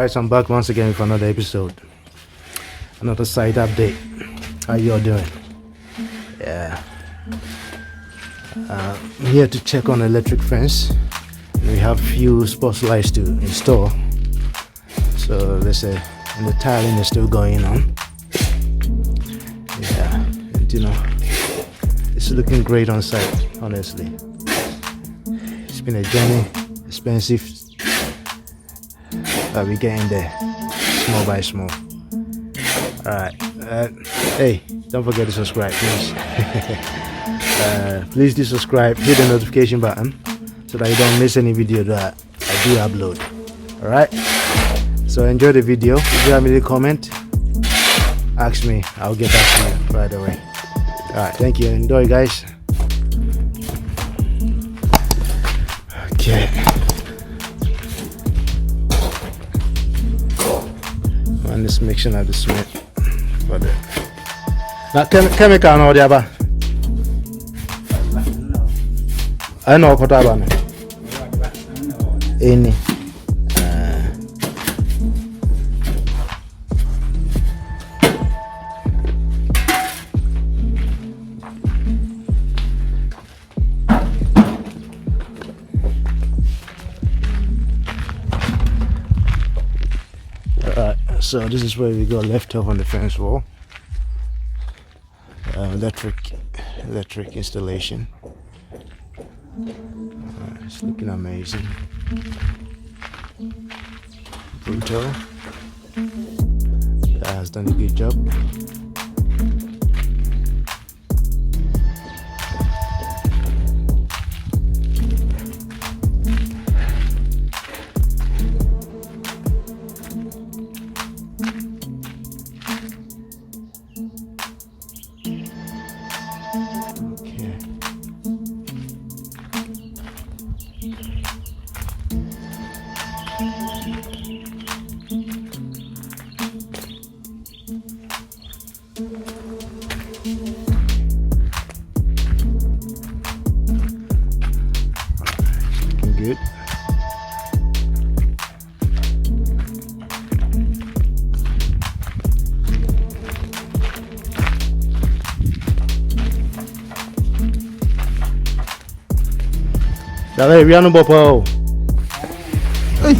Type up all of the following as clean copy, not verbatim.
Guys, I'm back once again with another episode, another site update. How you all doing? Yeah, I'm here to check on electric fence. We have few spotlights to install, so let's say, and the tiling is still going on. Yeah, and it's looking great on site, honestly. It's been a journey, expensive, but we're getting there, small by small. Alright, hey, don't forget to subscribe, please. Please do subscribe, hit the notification button so that you don't miss any video that I do upload. Alright, so enjoy the video. If you have any comment, ask me, I'll get back to you right away. Alright, thank you, enjoy guys. Okay. And this mixing of the cement for the chemical no there ba. I know what about any. So this is where we got left off on the fence wall. Electric installation. It's looking amazing. Brutal. That has done a good job. Good. Dale, piano popo. Ay.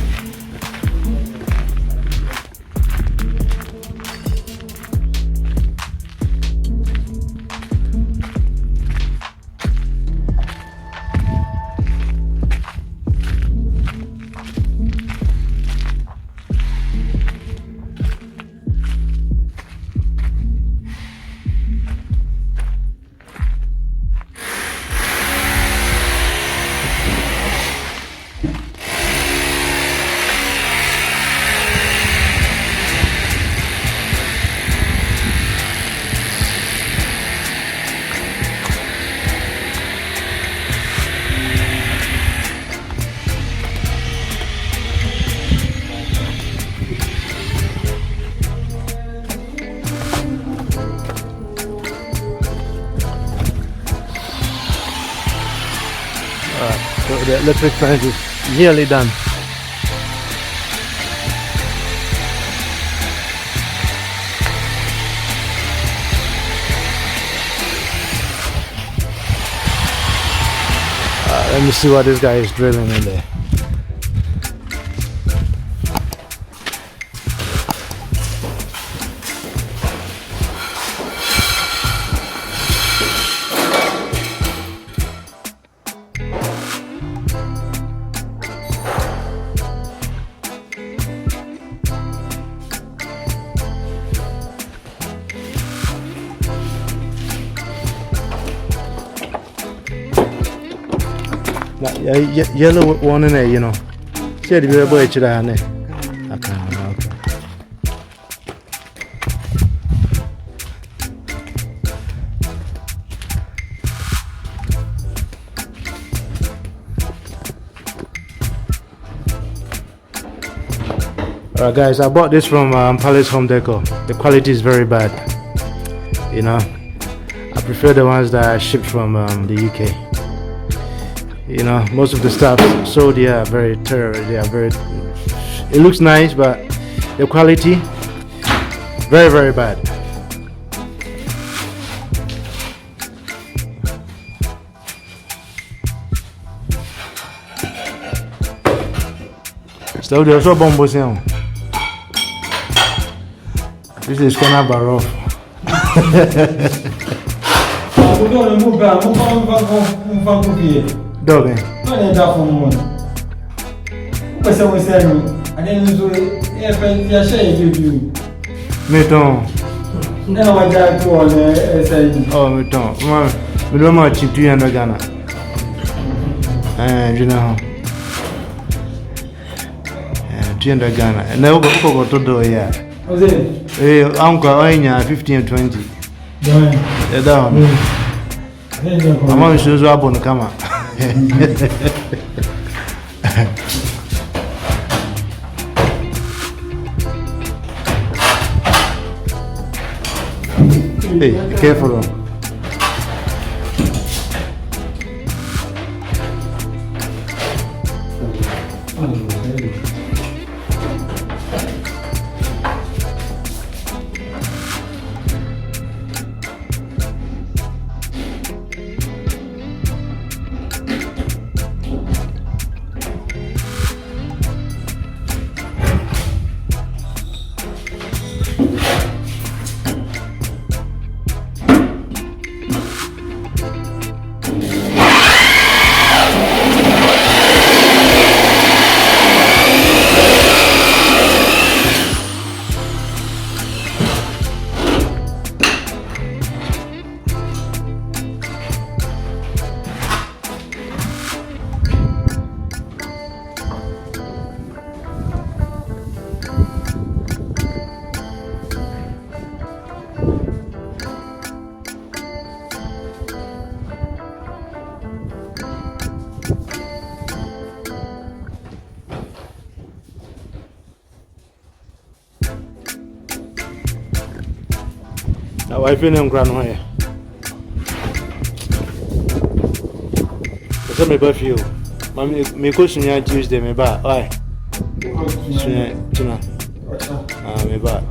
So the electric fence is nearly done. Let me see what this guy is drilling in there. Yellow one in there, See the boy to that. Alright guys, I bought this from Palace Home Decor. The quality is very bad. I prefer the ones that are shipped from the UK. Most of the stuff so they are very terrible. It looks nice, but the quality very, very bad. So there's a bomb sound. This is corner barrel. Dog. Mettons. Oh, mettons. Moi, je dois m'en tuer en Ghana. Je know. Tu es en Ghana. Now, go to do here. Uncle, I 15 or 20. Yeah, down. I'm on shoes up on the camera. Hey, be careful. Now I feel in ground here. What's my birthday? My question is Tuesday. My bad. Why? China. My bad.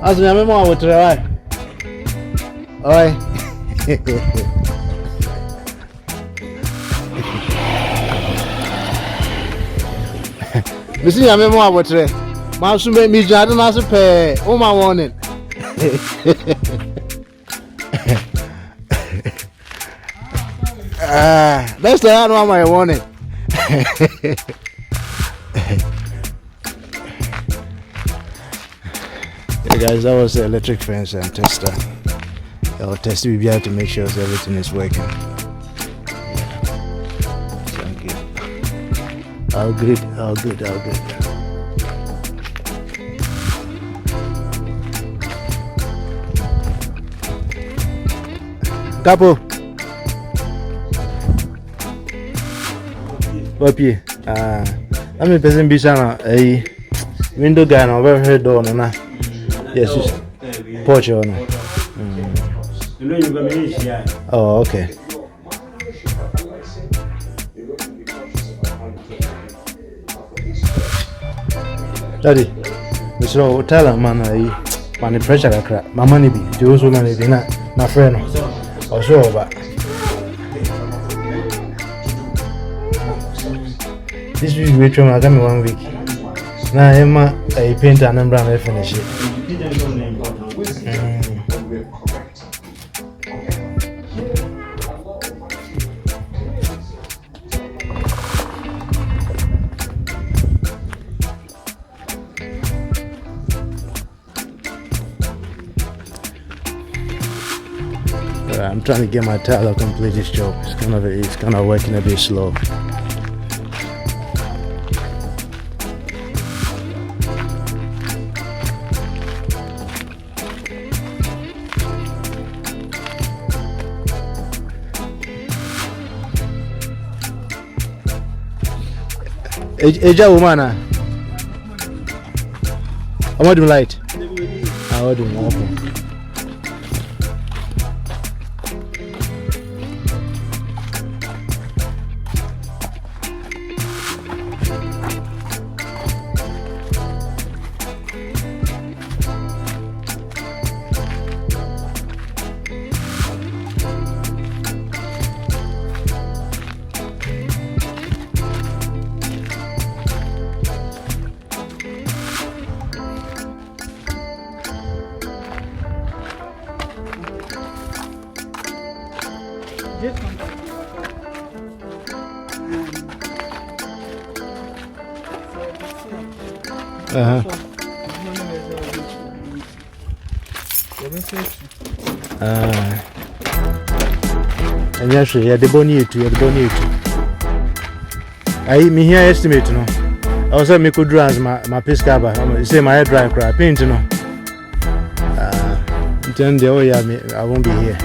As me ame mo awotre why? Oi. Misi ame mo awotre. Ma so me mi jade na so pe. O ma warning. That's the one my warning. Guys, that was the electric fence and tester. I'll test it to make sure everything is working. Thank you. All good. Capo. Papi. I'm a person bisana. A window guy no over door no na. Yes, porch or no? Oh, okay. Daddy, so tell him, man, the pressure I crack. My money be, the also money be not my friend. Or so, but this week we try to come 1 week. Now, Emma, I paint and number and finish it. I'm trying to get my Tyler to complete this job. It's kind of working a bit slow. Eja woman, I'm not doing light. I'm not doing open. And actually, yeah, the bonnet to the bonnet. I me here estimate, no. I also make good runs my piscaba. Say my hair dry crap, paint, no. Then the I won't be here.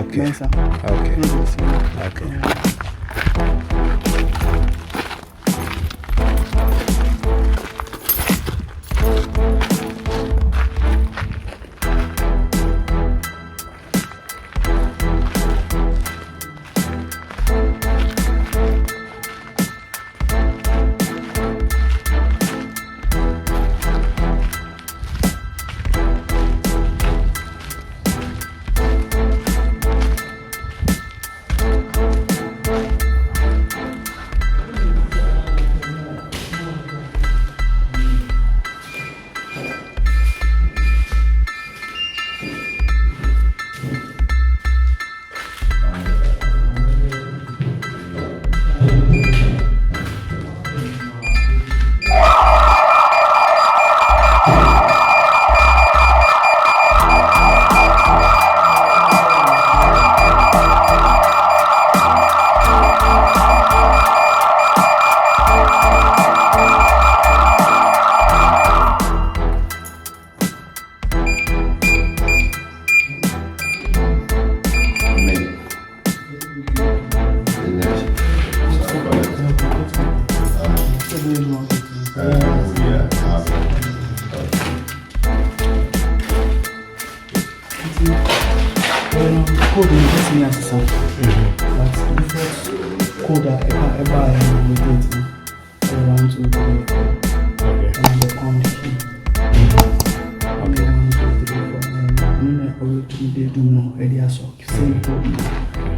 Okay.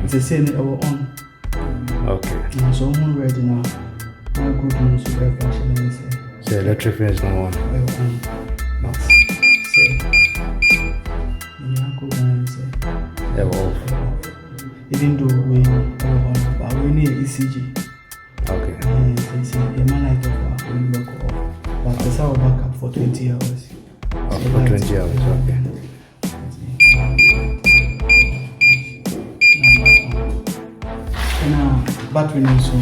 They say they were on. Okay. So I'm ready now. My good news to get fashion. So electric fence no on. No. Say. They were off. Even though we on, but we need ECG. Okay. They say a man like of we work off. But the sound back up for 20 hours. Oh, for 20 hours, okay. Battery so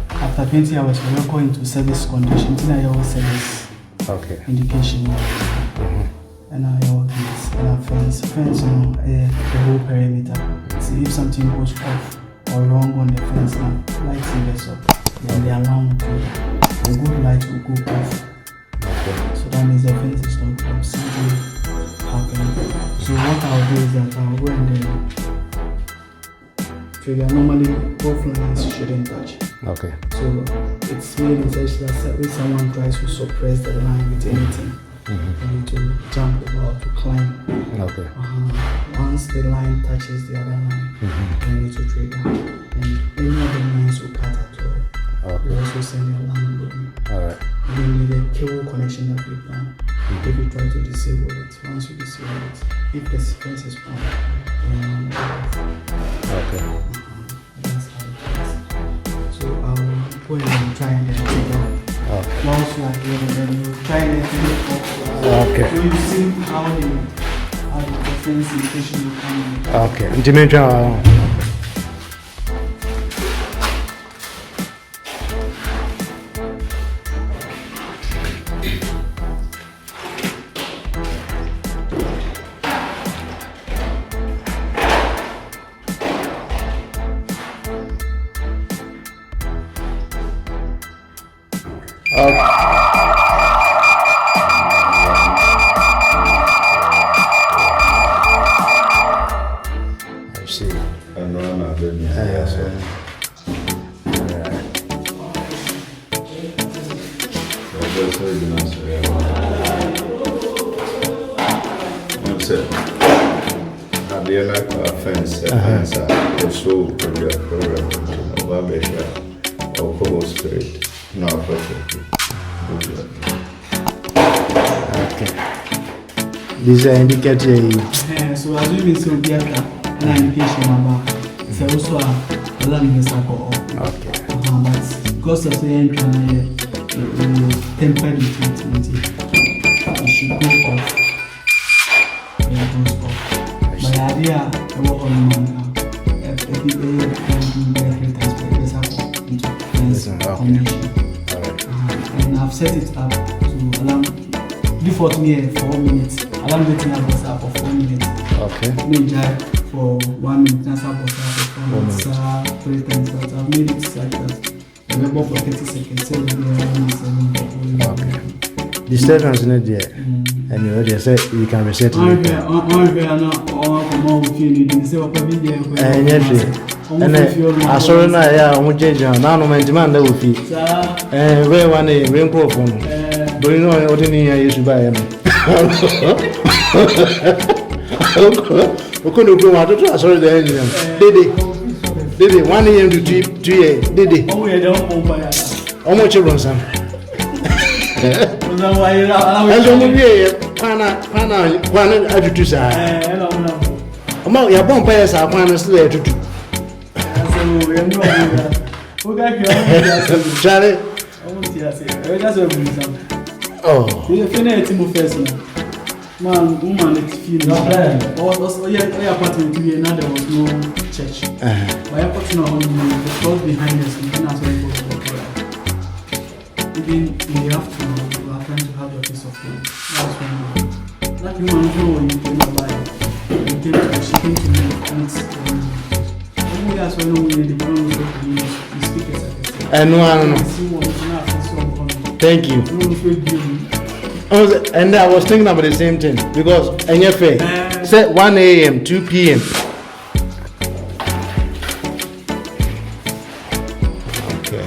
after 20 hours we will go into service condition. Then I will service indication. And I will fence the whole perimeter. See if something goes off or wrong on the fence now, light will up. Then the alarm the good light will go off. So that means the fence is not going something happening. So what I'll do is that I'll go and trigger. Normally both lines shouldn't touch. Okay. So it's made in such that if someone tries to suppress the line with anything, you need to jump over to climb. Okay. Once the line touches the other line, you need to trigger. And any other lines will cut at all. Okay. You also send your line with me. Alright. And you need a cable connection that we've done. if you try to disable it. Once you disable it, if the fence is on, Okay. that's how it is. So I'll go ahead and try and take it out. Okay. Once you are here, then you try and take it off. Okay. So you see how the fence indication will come in. Okay. Dimension. I see. And run a business. Yeah, so. That's what you know. That's it. I'll be like a fence, so program, barbershop, or Kobo Spirit. No, perfect. Okay. These are indicated. So assuming so be an indication about so also alarm is alcohol. Okay. But because of the tempered treatment, it should go off. It goes off. But the idea of what on and I've set it up to alarm default me 4 minutes. Alarm getting up was up for 4 minutes. Okay. Major for 1 minute and up was up for 4 minutes. 3 times that I've made it like that. Remember for 30 seconds. Okay. The stations in it there. And you already said you can reset it. And I saw now, yeah, I'm changing. Now, no man demand that will be. And where one day, rainbow phone. But you know, what in here you should buy him. We couldn't go out to sorry the engine. Did it 1 AM to 2 AM? Did it? Oh, yeah, don't buy it. How much you run some? That's why As you move here, Pana, I do to say. Among your bumpers are one still to do. Charlie. Oh, you finish it first. Man, woman, it's feeling. Oh, yeah, apartment here. Now there was no church. My apartment on the close behind us, and that's why we go to the prayer. Even in the afternoon, we are trying to have your piece of food. That's when that woman know when you came to buy. She came to me and only that's when we need the one who speak as I say. and no. Thank you. And I was thinking about the same thing because NFA said 1 AM, 2 PM. Okay.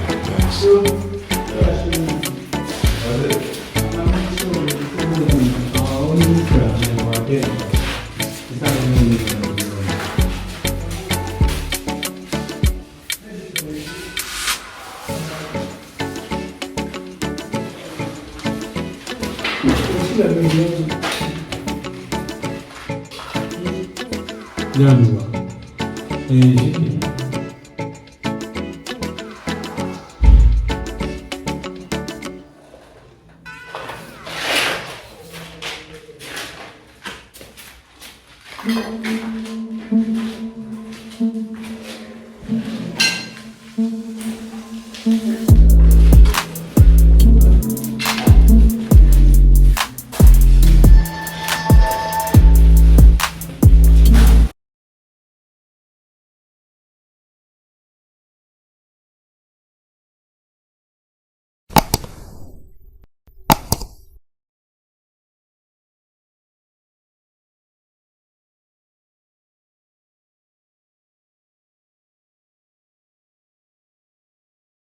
Yeah.